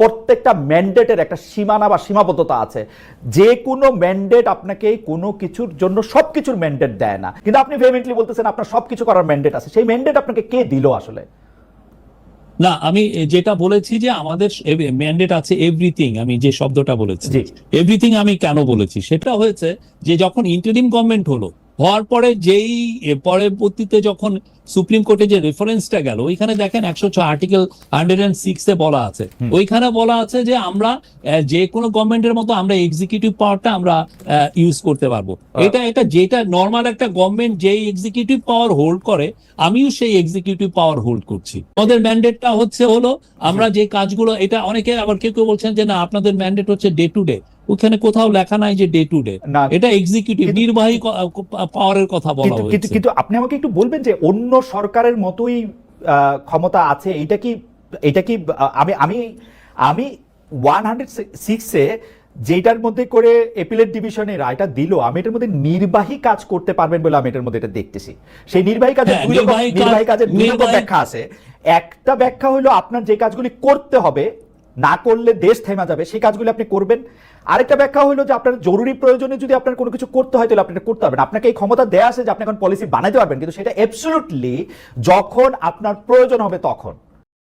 প্রত্যেকটা ম্যান্ডেটের একটা সীমানা বা সীমাবদ্ধতা আছে। যে কোনো ম্যান্ডেট আপনাকে কোনো কিছুর জন্য সবকিছুর ম্যান্ডেট দেয় না, কিন্তু আপনি ভেহেমেন্টলি বলতেছেন আপনার সবকিছু করার ম্যান্ডেট আছে। সেই ম্যান্ডেট আপনাকে কে দিল আসলে? না, আমি যেটা বলেছি যে আমাদের ম্যান্ডেট আছে এভরিথিং, আমি যে শব্দটা বলেছি জি এভরিথিং, আমি কেন বলেছি সেটা হয়েছে যে যখন ইন্টারিম গভর্নমেন্ট হওয়ার পরে যেই পরবর্তীতে যখন সুপ্রিম কোর্টে যে রেফারেন্সটা গেল, ওইখানে দেখেন 106 আর্টিকেল 106 বলা আছে, ওইখানে বলা আছে যে আমরা যে কোনো গভর্নমেন্টের মতো আমরা এক্সিকিউটিভ পাওয়ারটা আমরা ইউজ করতে পারবো। এটা যেটা নর্মাল একটা গভর্নমেন্ট যেই এক্সিকিউটিভ পাওয়ার হোল্ড করে, আমিও সেই এক্সিকিউটিভ পাওয়ার হোল্ড করছি। আমাদের ম্যান্ডেটটা হলো আমরা যে কাজগুলো, এটা অনেকে আবার কেউ কেউ বলছেন যে না আপনাদের ম্যান্ডেট হচ্ছে ডে টু ডে, ওখানে কোথাও লেখা নাই যে ডে টু ডে, না, এটা এক্সিকিউটিভ নির্বাহী পাওয়ারের কথা বলা কিন্তু হয়েছে। কিন্তু আপনি আমাকে একটু বলবেন যে অন্য সরকারের মতোই ক্ষমতা আছে, এটা কি আমি আমি আমি 106-এ যেটার মধ্যে করে এপিলেট ডিভিশনে রায়টা দিল, আমি এটার মধ্যে নির্বাহী কাজ করতে পারবেন বলে আমি এটার মধ্যে এটা দেখতেছি। সেই নির্বাহী কাজের দুই রকম ব্যাখ্যা আছে। একটা ব্যাখ্যা হলো আপনার যে কাজগুলি করতে হবে, না করলে দেশ থেমে যাবে, সেই কাজগুলি আপনি করবেন। আরেকটা ব্যাখ্যা হলো যে আপনার জরুরি প্রয়োজনে যদি আপনার কোনো কিছু করতে হয় তাহলে আপনি এটা করতে পারবেন। আপনাকে এই ক্ষমতা দেয়া আছে যে আপনি এখন পলিসি বানাইতে পারবেন, কিন্তু সেটা অ্যাবসলিউটলি যখন আপনার প্রয়োজন হবে তখন।